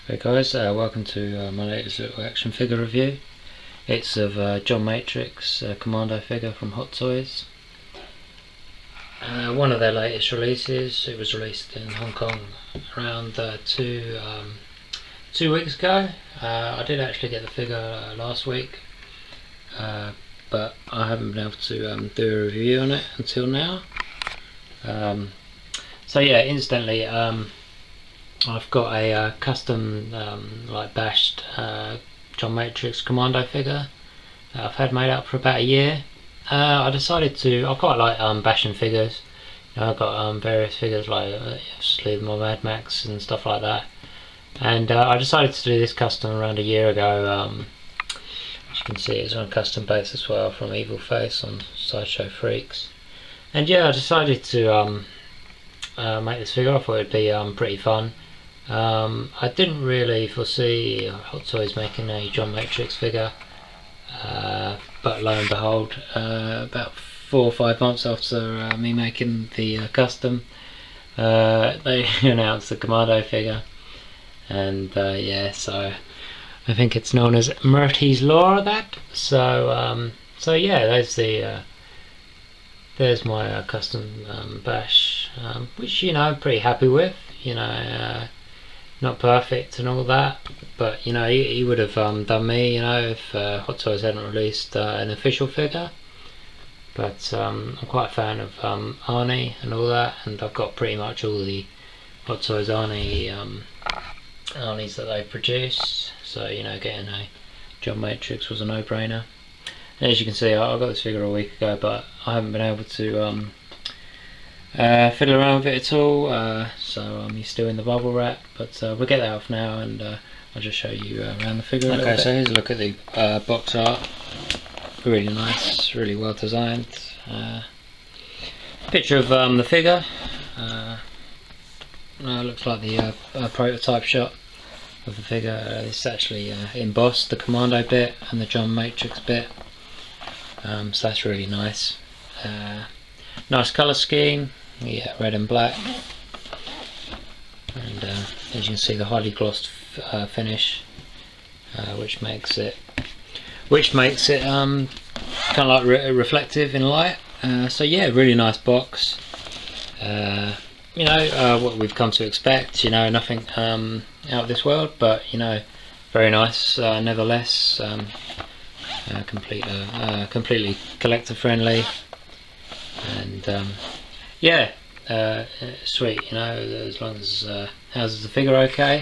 Hey guys, welcome to my latest little action figure review. It's of John Matrix Commando figure from Hot Toys. One of their latest releases. It was released in Hong Kong around 2 weeks ago. I did actually get the figure last week, but I haven't been able to do a review on it until now. So yeah, incidentally, I've got a custom like bashed John Matrix Commando figure that I've had made up for about a year. I quite like bashing figures. I've got various figures like obviously my Mad Max and stuff like that, and I decided to do this custom around a year ago. As you can see, it's on a custom base as well from Evil Face on Sideshow Freaks, and yeah, I decided to make this figure. I thought it'd be pretty fun. I didn't really foresee Hot Toys making a John Matrix figure, but lo and behold, about 4 or 5 months after me making the custom, they announced the Commando figure, and yeah, so I think it's known as Murty's Law. That so yeah, there's my custom bash, which I'm pretty happy with. Not perfect and all that, but he would have done me, if Hot Toys hadn't released an official figure. But I'm quite a fan of Arnie and all that, and I've got pretty much all the Hot Toys Arnies that they produce. So getting a John Matrix was a no-brainer. And as you can see, I got this figure a week ago, but I haven't been able to fiddle around with it at all, so he's still in the bubble wrap, but we'll get that off now, and I'll just show you around the figure a little bit. So here's a look at the box art. Really nice, really well designed. Picture of the figure. Looks like the prototype shot of the figure. It's actually embossed, the Commando bit and the John Matrix bit, so that's really nice. Nice colour scheme. Yeah, red and black, and as you can see, the highly glossed finish, which makes it kind of like reflective in light. So yeah, really nice box. What we've come to expect. Nothing out of this world, but very nice nevertheless. Completely collector friendly, and yeah, sweet. As long as houses the figure okay.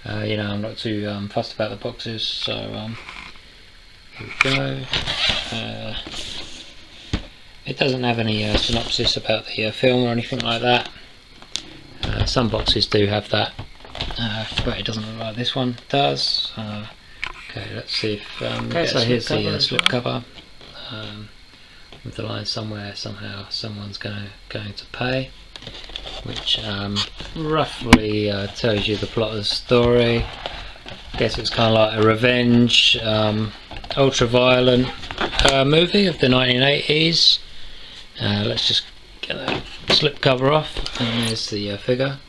I'm not too fussed about the boxes, so here we go. It doesn't have any synopsis about the film or anything like that. Some boxes do have that, but it doesn't look like this one does. Okay, let's see if okay, so here's the slip cover. With the line somewhere, somehow, someone's going to pay, which roughly tells you the plot of the story. I guess it's kind of like a revenge, ultra-violent movie of the 1980s. Let's just get that slip cover off, and there's the figure.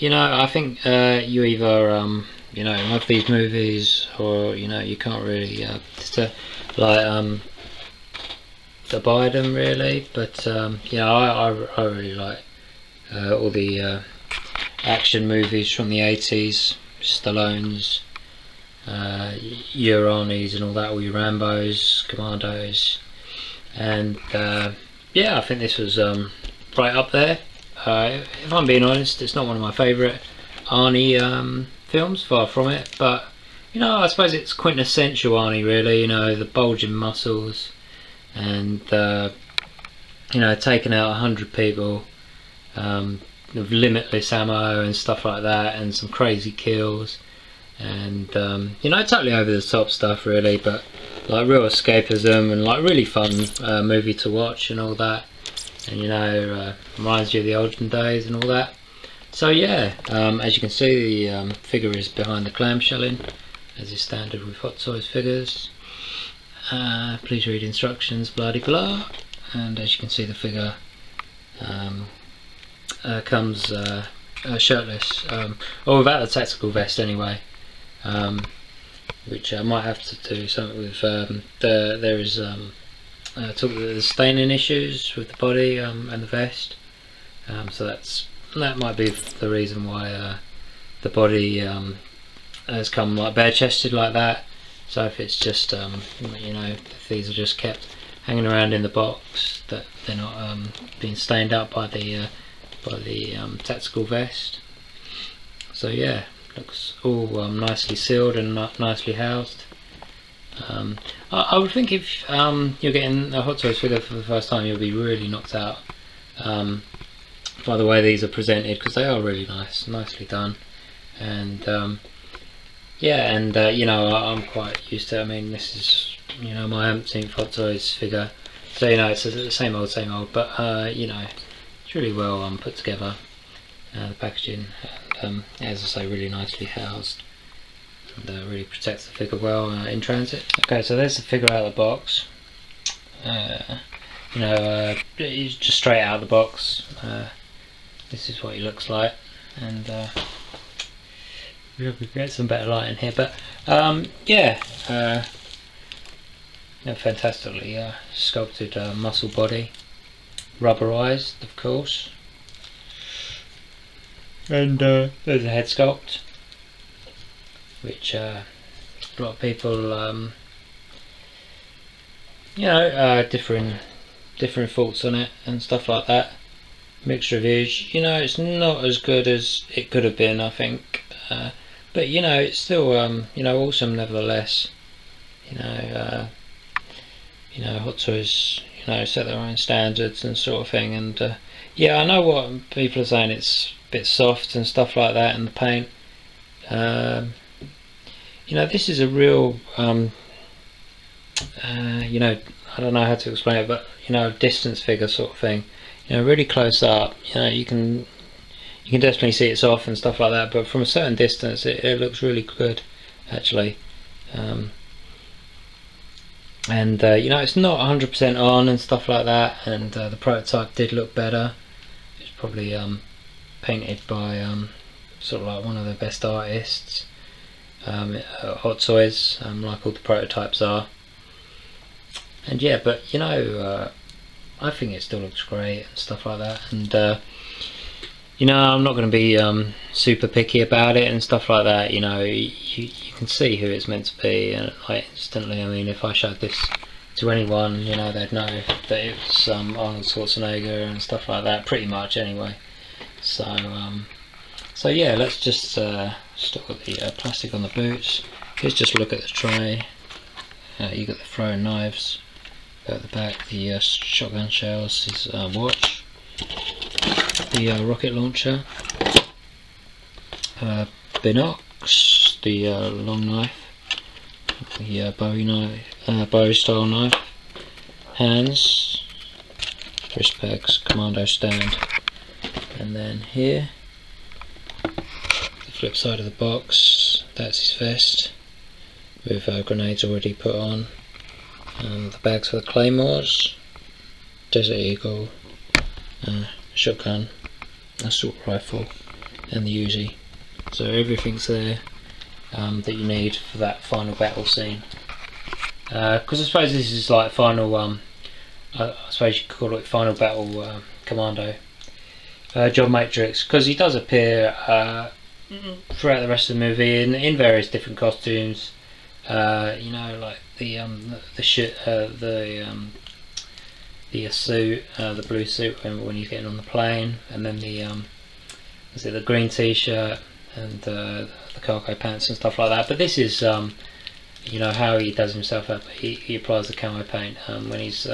I think you either love these movies, or you can't really abide them really, but I really like all the action movies from the 80s, Stallone's, your Arnies and all that, all your Rambos, Commandos, and yeah, I think this was right up there. If I'm being honest, it's not one of my favourite Arnie films, far from it, but I suppose it's quintessential Arnie really. The bulging muscles, and taking out 100 people with limitless ammo and stuff like that, and some crazy kills, and totally over the top stuff really, but like real escapism, and like really fun movie to watch and all that, and reminds you of the olden days and all that. So yeah, as you can see, the figure is behind the clamshelling, as is standard with Hot Toys figures. Please read instructions, blah de blah. And as you can see, the figure comes shirtless, or without the tactical vest anyway, which I might have to do something with. There is talk about the staining issues with the body and the vest, so that might be the reason why the body has come like bare-chested like that. So if it's just you know, if these are just kept hanging around in the box, that they're not being stained up by the tactical vest. So yeah, looks all nicely sealed and nicely housed. I would think if you're getting a Hot Toys figure for the first time, you'll be really knocked out by the way these are presented, because they are really nicely done. And yeah, and you know, I'm quite used to it. I mean, this is, you know, my umpteenth Hot Toys figure, so you know, it's the same old, but you know, it's really well put together, the packaging, and as I say, really nicely housed, and really protects the figure well in transit. Okay, so there's the figure out of the box. You know, just straight out of the box. This is what he looks like, and we could get some better light in here, but yeah, fantastically sculpted muscle body, rubberized, of course, and there's a head sculpt, which a lot of people, you know, different thoughts on it and stuff like that. Mixed reviews. You know, it's not as good as it could have been, I think. But you know, it's still you know, awesome nevertheless. You know, Hot Toys, you know, set their own standards and sort of thing. And yeah, I know what people are saying, it's a bit soft and stuff like that, and the paint. You know, this is a real you know, I don't know how to explain it, but you know, distance figure sort of thing. You know, really close up. You know, you can definitely see it's off and stuff like that, but from a certain distance it looks really good, actually. And you know, it's not 100% on and stuff like that, and the prototype did look better. It's probably painted by sort of like one of the best artists at Hot Toys, like all the prototypes are. And yeah, but you know, I think it still looks great and stuff like that. And you know, I'm not going to be super picky about it and stuff like that. You know, you can see who it's meant to be, and like instantly, I mean, if I showed this to anyone, you know, they'd know that it's Arnold Schwarzenegger and stuff like that, pretty much anyway. So so yeah, let's just start with the plastic on the boots. Here's just a look at the tray. You got the throwing knives at the back, the shotgun shells, his watch, the rocket launcher, binocs, the long knife, the Bowie style knife, hands, wrist pegs, Commando stand, and then here, the flip side of the box, that's his vest with grenades already put on, the bags for the claymores, Desert Eagle, shotgun, assault rifle, and the Uzi. So everything's there that you need for that final battle scene. Because I suppose this is like final, I suppose you could call it final battle Commando. John Matrix, because he does appear throughout the rest of the movie in various different costumes. You know, like the suit, the blue suit when you're getting on the plane, and then the green t-shirt and the cargo pants and stuff like that. But this is you know, how he does himself up. He applies the camo paint when he's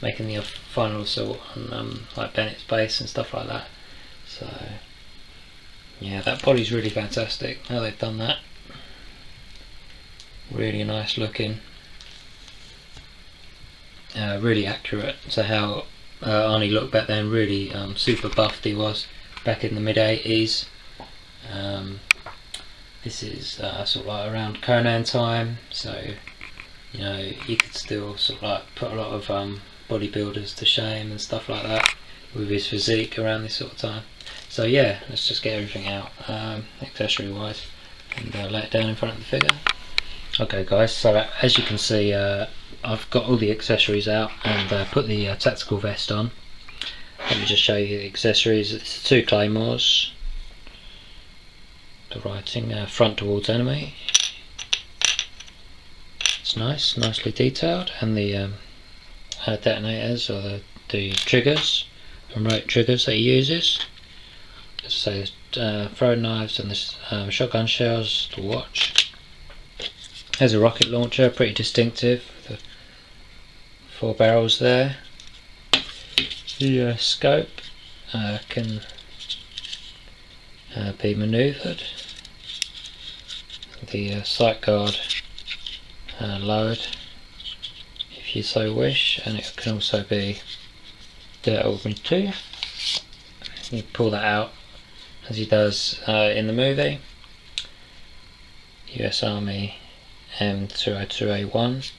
making the final assault on like Bennett's base and stuff like that. So yeah, that body's really fantastic how they've done that. Really nice looking, really accurate to how Arnie looked back then. Really super buffed he was back in the mid-80s. This is sort of like around Conan time, so you know, you could still sort of like put a lot of bodybuilders to shame and stuff like that with his physique around this sort of time. So yeah, let's just get everything out accessory wise and lay it down in front of the figure. Okay guys, so as you can see I've got all the accessories out and put the tactical vest on. Let me just show you the accessories. It's the 2 claymores, the writing front towards enemy. It's nice, nicely detailed, and the detonators, or the triggers, remote triggers that he uses. As I say, throwing knives and this shotgun shells to watch. There's a rocket launcher, pretty distinctive, with the 4 barrels there. The scope can be manoeuvred. The sight guard lowered if you so wish, and it can also be opened too. You pull that out as he does in the movie. US Army M202A1,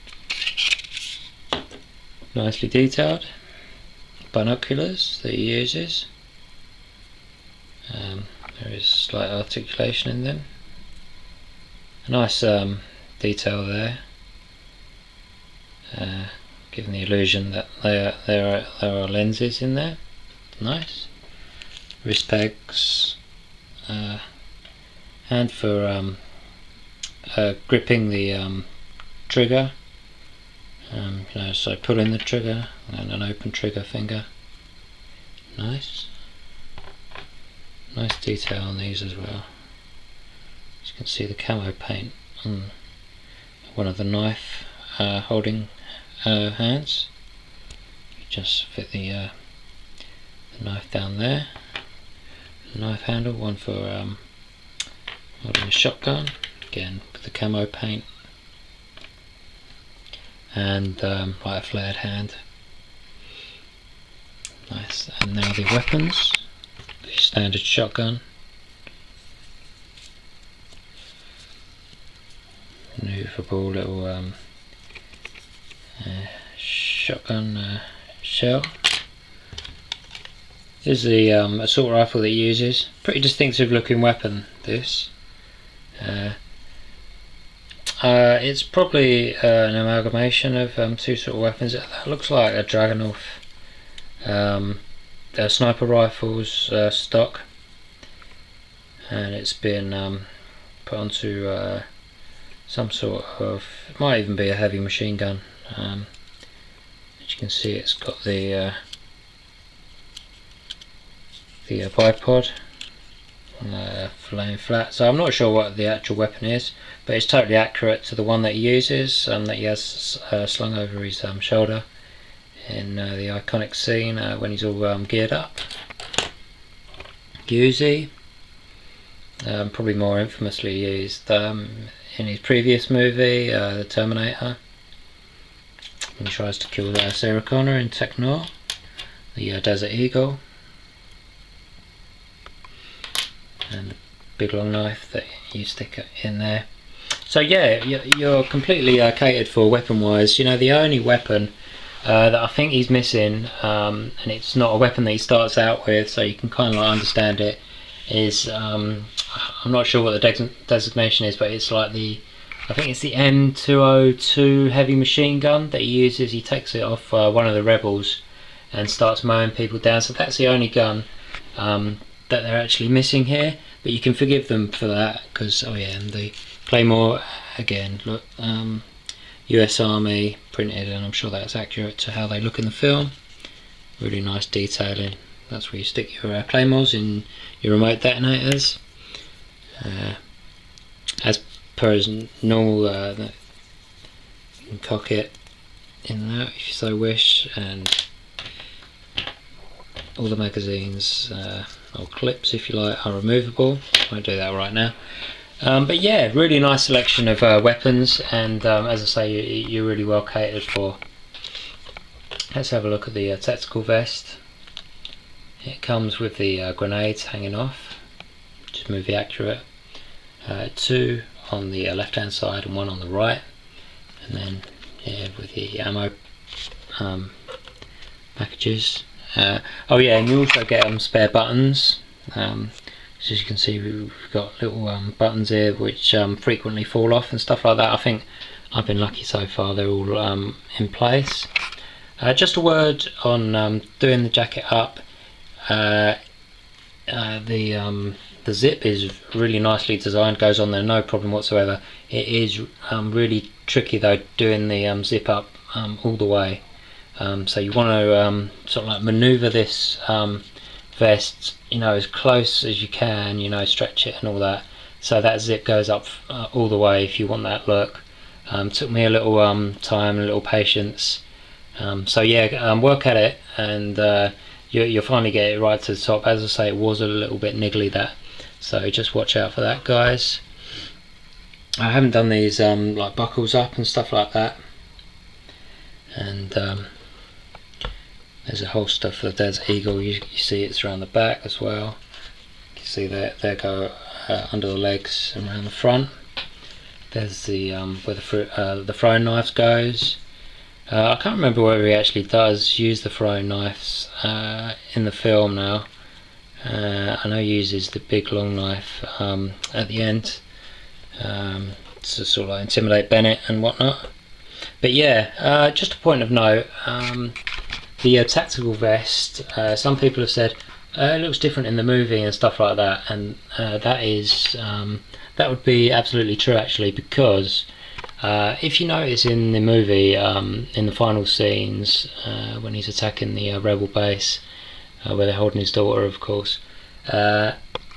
nicely detailed. Binoculars that he uses. There is slight articulation in them. A nice detail there, giving the illusion that there are lenses in there. Nice. Wrist pegs, and for gripping the trigger. You know, so pulling the trigger and an open trigger finger. Nice. Nice detail on these as well. As you can see, the camo paint on one of the knife holding hands. You just fit the knife down there. The knife handle, one for holding a shotgun. Again with the camo paint. And like a flared hand. Nice. And now the weapons. The standard shotgun. Maneuverable little shotgun shell. This is the assault rifle that he uses. Pretty distinctive looking weapon, this. It's probably an amalgamation of 2 sort of weapons. That looks like a Dragunov sniper rifles stock, and it's been put onto some sort of, it might even be a heavy machine gun. As you can see, it's got the bipod laying flat, so I'm not sure what the actual weapon is, but it's totally accurate to the one that he uses, that he has slung over his shoulder in the iconic scene when he's all geared up. Uzi, probably more infamously used in his previous movie, The Terminator, when he tries to kill Sarah Connor in Tech Noir, the Desert Eagle, and the big long knife that you stick in there. So yeah, you're completely catered for weapon wise. You know, the only weapon that I think he's missing, and it's not a weapon that he starts out with, so you can kind of understand it, is I'm not sure what the designation is, but it's like I think it's the M202 heavy machine gun that he uses. He takes it off one of the rebels and starts mowing people down. So that's the only gun that they're actually missing here, but you can forgive them for that, because oh yeah, and the Claymore again, look, US Army printed, and I'm sure that's accurate to how they look in the film. Really nice detailing. That's where you stick your claymores in your remote detonators. As per as normal, you can cock it in and out if you so wish, and all the magazines, or clips if you like, are removable. Won't do that right now. But yeah, really nice selection of weapons, and as I say, you're really well catered for. Let's have a look at the tactical vest. It comes with the grenades hanging off, which is movie accurate. 2 on the left hand side and 1 on the right, and then yeah, with the ammo packages. Oh yeah, and you also get spare buttons As you can see, we've got little buttons here which frequently fall off and stuff like that. I think I've been lucky so far, they're all in place. Just a word on doing the jacket up. The zip is really nicely designed, goes on there no problem whatsoever. It is really tricky though doing the zip up all the way. So you want to sort of like maneuver this vest, as close as you can, stretch it and all that, so that zip goes up all the way if you want that look. Took me a little time, a little patience. So yeah, work at it, and you'll finally get it right to the top. As I say, it was a little bit niggly, that, so just watch out for that, guys. I haven't done these like buckles up and stuff like that, and there's a holster for the Desert Eagle. You see it's around the back as well. You can see there go under the legs and around the front. There's the where the throwing knives goes. I can't remember whether he actually does use the throwing knives in the film now. I know he uses the big long knife at the end to sort of like intimidate Bennett and whatnot. But yeah, just a point of note, the tactical vest, some people have said it looks different in the movie and stuff like that, and that would be absolutely true actually, because if you notice in the movie, in the final scenes, when he's attacking the rebel base, where they're holding his daughter, of course,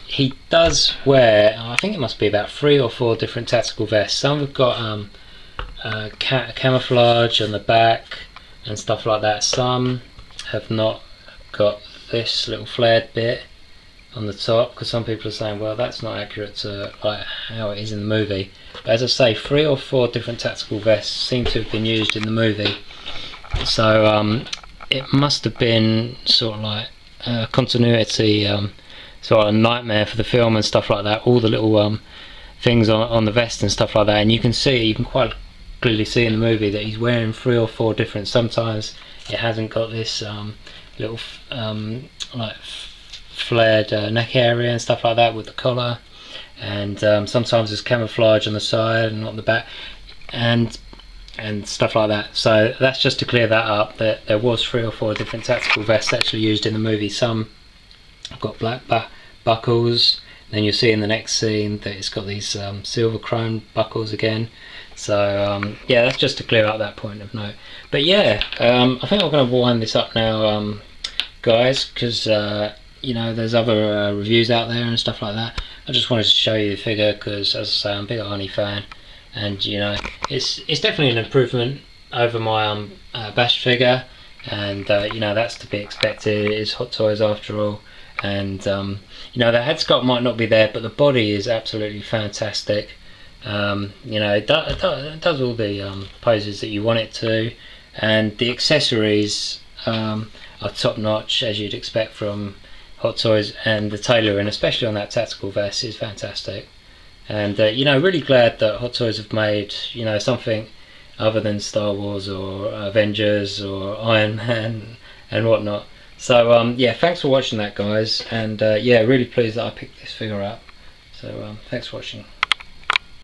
he does wear, I think it must be about 3 or 4 different tactical vests. Some have got camouflage on the back and stuff like that. Some have not got this little flared bit on the top, because some people are saying, well, that's not accurate to like how it is in the movie. But as I say, 3 or 4 different tactical vests seem to have been used in the movie, so it must have been sort of like a continuity sort of a nightmare for the film and stuff like that. All the little things on the vest and stuff like that, and you can quite clearly see in the movie that he's wearing 3 or 4 different. Sometimes it hasn't got this little like flared neck area and stuff like that with the collar, and sometimes there's camouflage on the side and on the back and stuff like that. So that's just to clear that up, that there was 3 or 4 different tactical vests actually used in the movie. Some have got black buckles, then you'll see in the next scene that it's got these silver chrome buckles again. So yeah, that's just to clear up that point of note. But yeah, I think I'm going to wind this up now, guys, because there's other reviews out there and stuff like that. I just wanted to show you the figure because, as I say, I'm a big Arnie fan, and it's definitely an improvement over my Bash figure, and that's to be expected. It is Hot Toys after all, and the head sculpt might not be there, but the body is absolutely fantastic. It does all the poses that you want it to, and the accessories are top notch, as you'd expect from Hot Toys, and the tailoring, especially on that tactical vest, is fantastic. And really glad that Hot Toys have made something other than Star Wars or Avengers or Iron Man and whatnot. So yeah, thanks for watching that, guys, and yeah, really pleased that I picked this figure up. So thanks for watching.